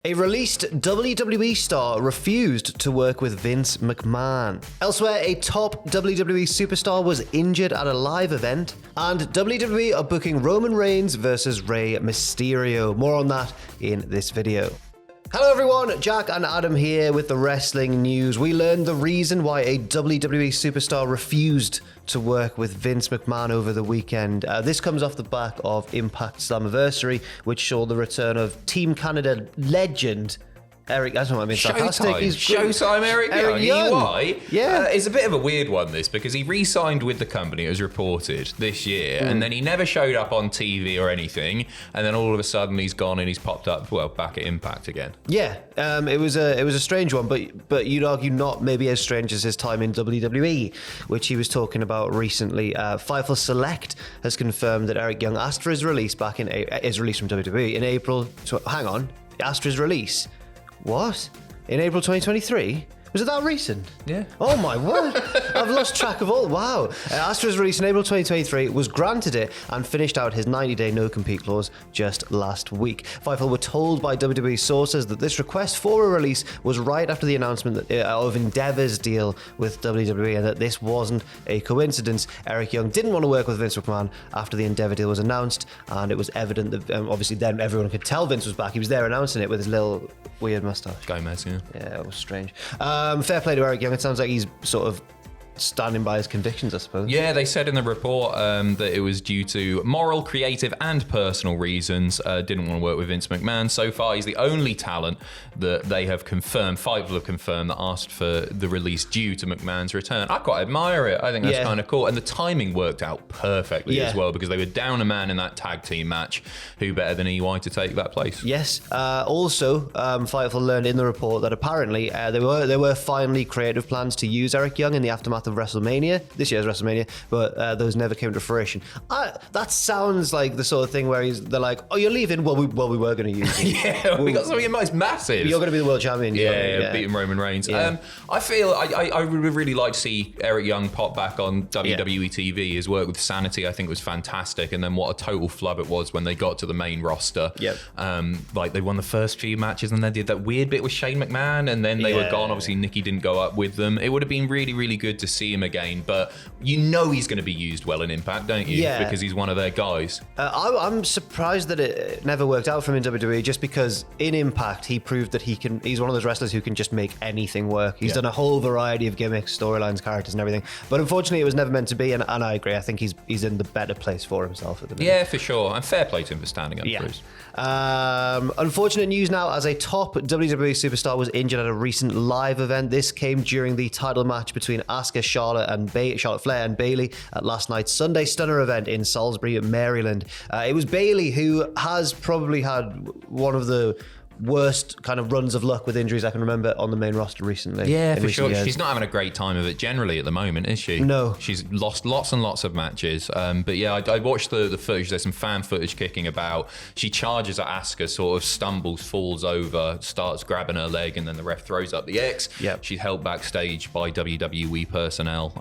A released WWE star refused to work with Vince McMahon. Elsewhere, a top WWE superstar was injured at a live event. And WWE are booking Roman Reigns versus Rey Mysterio. More on that in this video. Hello everyone, Jack and Adam here with the wrestling news. We learned the reason why a WWE superstar refused to work with Vince McMahon over the weekend. This comes off the back of Impact's Slammiversary, which saw the return of Team Canada legend Eric, that's what I mean. Showtime Eric Young. EY. Yeah. It's a bit of a weird one, this, because he re-signed with the company, as reported, this year, and then he never showed up on TV or anything, and then all of a sudden he's gone and he's popped up, well, back at Impact again. Yeah, it was a strange one, but you'd argue not maybe as strange as his time in WWE, which he was talking about recently. Fightful Select has confirmed that Eric Young asked for his release from WWE in April. Hang on, asked for his release. What? In April 2023? Was it that recent? Yeah. Oh my word. I've lost track of all. Wow. Astra's release in April 2023 was granted it and finished out his 90-day no-compete clause just last week. Fightful were told by WWE sources that this request for a release was right after the announcement of Endeavor's deal with WWE and that this wasn't a coincidence. Eric Young didn't want to work with Vince McMahon after the Endeavor deal was announced, and it was evident that obviously then everyone could tell Vince was back. He was there announcing it with his little weird mustache. Gomez, yeah. Yeah, it was strange. Fair play to Eric Young. It sounds like he's sort of standing by his convictions, I suppose. Yeah, they said in the report that it was due to moral, creative, and personal reasons. Didn't want to work with Vince McMahon. So far, he's the only talent that they have confirmed, Fightful have confirmed, that asked for the release due to McMahon's return. I quite admire it. I think that's kind of cool. And the timing worked out perfectly as well, because they were down a man in that tag team match. Who better than EY to take that place? Yes. Also, Fightful learned in the report that apparently there were finally creative plans to use Eric Young in the aftermath of WrestleMania, this year's WrestleMania, but those never came to fruition. That sounds like the sort of thing where they're like, "Oh, you're leaving? Well, we were going to use you." Yeah, we got something in mind. It's massive. You're going to be the world champion. Beating Roman Reigns. Yeah. I feel I would really like to see Eric Young pop back on WWE TV. His work with Sanity, I think, was fantastic, and then what a total flub it was when they got to the main roster. Yep. Like they won the first few matches, and they did that weird bit with Shane McMahon, and then they were gone. Obviously, Nikki didn't go up with them. It would have been really, really good to see him again, but you know he's going to be used well in Impact, don't you? Yeah. Because he's one of their guys. I'm surprised that it never worked out for him in WWE, just because in Impact he proved that he's one of those wrestlers who can just make anything work. He's done a whole variety of gimmicks, storylines, characters and everything, but unfortunately it was never meant to be, and I agree. I think he's in the better place for himself at the minute. Yeah, for sure, and fair play to him for standing up for us. Unfortunate news now, as a top WWE superstar was injured at a recent live event. This came during the title match between Asuka, Charlotte Flair and Bayley at last night's Sunday Stunner event in Salisbury, Maryland. It was Bayley who has probably had one of the worst kind of runs of luck with injuries I can remember on the main roster recently. Yeah, for sure. She's not having a great time of it generally at the moment, is she? No. She's lost lots and lots of matches. But yeah, I watched the footage. There's some fan footage kicking about. She charges at Asuka, sort of stumbles, falls over, starts grabbing her leg, and then the ref throws up the X. Yep. She's held backstage by WWE personnel.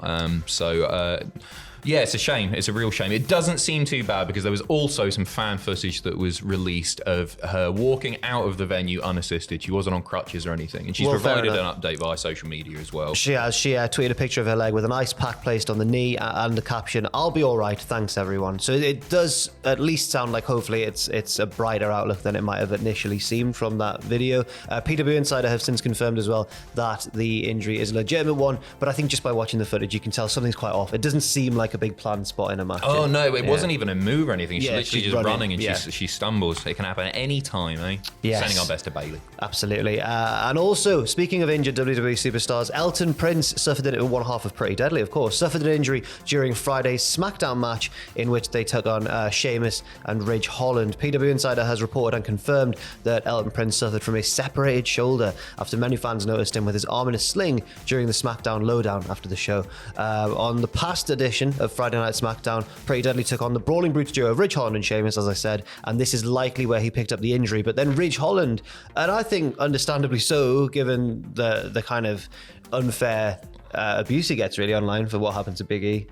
Yeah, it's a shame. It's a real shame. It doesn't seem too bad because there was also some fan footage that was released of her walking out of the venue unassisted. She wasn't on crutches or anything. And she's provided an update via social media as well. She has. She tweeted a picture of her leg with an ice pack placed on the knee and the caption, "I'll be all right, thanks everyone." So it does at least sound like hopefully it's a brighter outlook than it might have initially seemed from that video. PW Insider have since confirmed as well that the injury is a legitimate one, but I think just by watching the footage you can tell something's quite off. It doesn't seem like a big planned spot in a match. Oh no, it wasn't even a move or anything. She's literally just running and she stumbles. It can happen at any time, eh? Yes. Sending our best to Bayley. Absolutely. And also, speaking of injured WWE superstars, Elton Prince suffered it in one half of Pretty Deadly, of course, suffered an injury during Friday's SmackDown match in which they took on Sheamus and Ridge Holland. PW Insider has reported and confirmed that Elton Prince suffered from a separated shoulder after many fans noticed him with his arm in a sling during the SmackDown Lowdown after the show. On the past edition of Friday Night SmackDown, Pretty Deadly took on the Brawling Brutes duo of Ridge Holland and Sheamus, as I said, and this is likely where he picked up the injury. But then Ridge Holland, and I think understandably so, given the kind of unfair abuse he gets really online for what happened to Big E.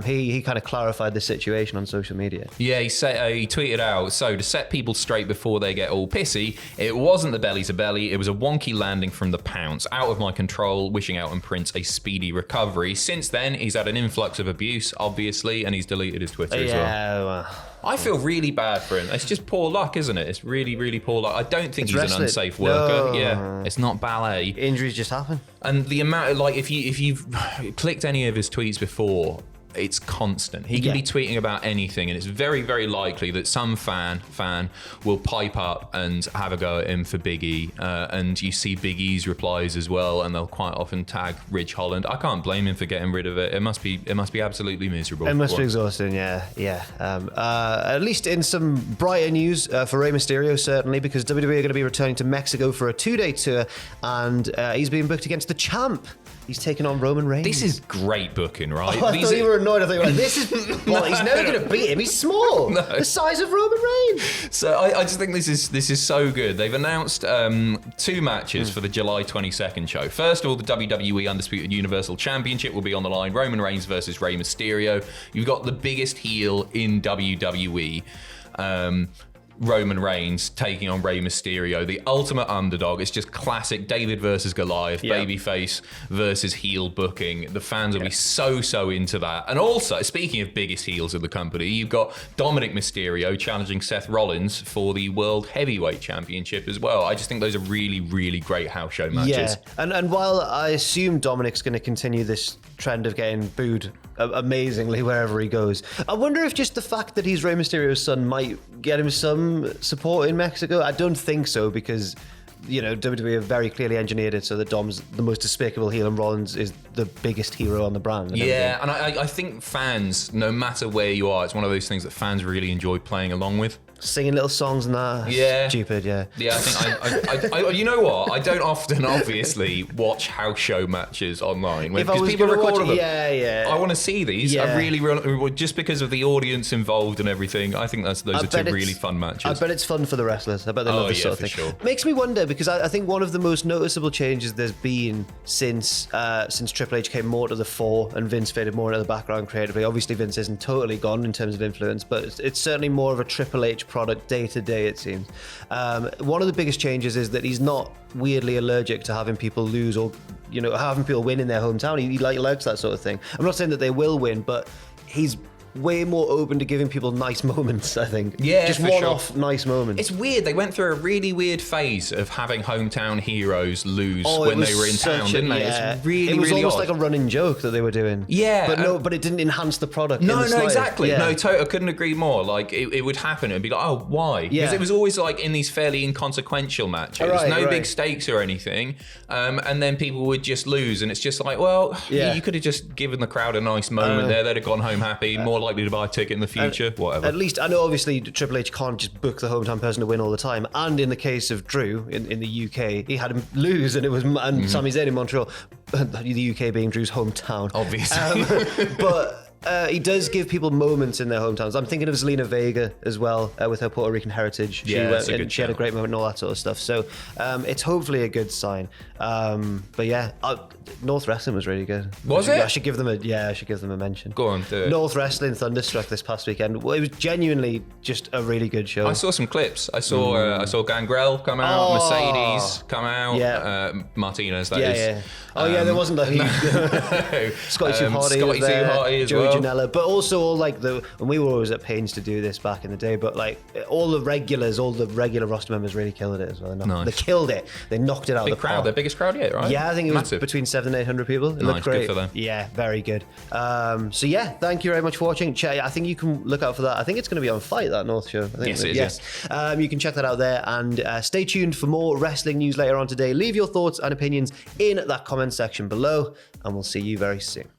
he kind of clarified the situation on social media. Yeah, he tweeted out, so to set people straight before they get all pissy, it wasn't the belly to belly, it was a wonky landing from the pounce. Out of my control, wishing Elton Prince a speedy recovery. Since then, he's had an influx of abuse, obviously, and he's deleted his Twitter as well. I feel really bad for him. It's just poor luck, isn't it? It's really, really poor luck. I don't think he's an unsafe worker. No. Yeah, it's not ballet. Injuries just happen. And the amount of, like, if you've clicked any of his tweets before, it's constant. He can be tweeting about anything, and it's very, very likely that some fan will pipe up and have a go at him for Big E. And you see Big E's replies as well, and they'll quite often tag Ridge Holland. I can't blame him for getting rid of it. It must be absolutely miserable. It must be exhausting, yeah. At least in some brighter news for Rey Mysterio, certainly, because WWE are going to be returning to Mexico for a 2-day tour, and he's being booked against the champ. He's taking on Roman Reigns. This is great booking, right? I thought you were annoyed. I thought you were like, this is... Well, he's never going to beat him. He's small. No. The size of Roman Reigns. So I just think this is so good. They've announced 2 matches for the July 22nd show. First of all, the WWE Undisputed Universal Championship will be on the line. Roman Reigns versus Rey Mysterio. You've got the biggest heel in WWE. Roman Reigns taking on Rey Mysterio, the ultimate underdog. It's just classic David versus Goliath, babyface versus heel booking. The fans will be so into that. And also, speaking of biggest heels in the company, you've got Dominic Mysterio challenging Seth Rollins for the World Heavyweight Championship as well. I just think those are really, really great house show matches. Yeah, and while I assume Dominic's going to continue this trend of getting booed amazingly wherever he goes, I wonder if just the fact that he's Rey Mysterio's son might get him some support in Mexico. I don't think so, because WWE have very clearly engineered it so that Dom's the most despicable heel and Rollins is the biggest hero on the brand. And I think fans, no matter where you are, it's one of those things that fans really enjoy playing along with. Singing little songs and that. Yeah. Stupid, yeah. Yeah, I think I you know what? I don't often, obviously, watch house show matches online. Because people record them. Yeah. I want to see these. Yeah. I really, just because of the audience involved and everything, I think those are 2 really fun matches. I bet it's fun for the wrestlers. I bet they love this sort of thing. Sure. Makes me wonder, because I think one of the most noticeable changes there's been since Triple H came more to the fore and Vince faded more into the background creatively. Obviously, Vince isn't totally gone in terms of influence, but it's certainly more of a Triple H product day to day, it seems. One of the biggest changes is that he's not weirdly allergic to having people lose or having people win in their hometown. He likes that sort of thing. I'm not saying that they will win, but he's way more open to giving people nice moments, I think. Yeah, just one-off nice moments. It's weird. They went through a really weird phase of having hometown heroes lose when they were in town, didn't they? Yeah. It's really, it was really almost odd. like a running joke that they were doing. Yeah. But it didn't enhance the product. No, in the slightest. exactly. Yeah. No, I couldn't agree more. Like, it would happen and be like, oh, why? Because it was always like in these fairly inconsequential matches. No big stakes or anything. And then people would just lose. And it's just like, well, you could have just given the crowd a nice moment there. They'd have gone home happy, more likely to buy a ticket in the future, whatever. At least, I know obviously Triple H can't just book the hometown person to win all the time. And in the case of Drew in the UK, he had him lose, and it was Sami Zayn in Montreal, the UK being Drew's hometown. Obviously. But he does give people moments in their hometowns. I'm thinking of Zelina Vega as well, with her Puerto Rican heritage. She had a great moment and all that sort of stuff. So it's hopefully a good sign. But yeah, North Wrestling was really good. Was it? I should give them a mention. Go on, do it. North Wrestling thunderstruck this past weekend. Well, it was genuinely just a really good show. I saw some clips. I saw Gangrel come out, Mercedes come out, Martinez, that is. Yeah. Oh yeah, there wasn't a huge Scotty Too Hotty as well. Janela, but also all and we were always at pains to do this back in the day, but like all the regular roster members really killed it as well. Nice. They killed it. They knocked it out of the crowd. Their biggest crowd yet, right? Yeah, I think it was between 700 and 800 people. It looked great. Good for them. Yeah, very good. So yeah, thank you very much for watching. I think you can look out for that. I think it's going to be on Fight, that North show. I think yes, it is. Yes. You can check that out there, and stay tuned for more wrestling news later on today. Leave your thoughts and opinions in that comment section below, and we'll see you very soon.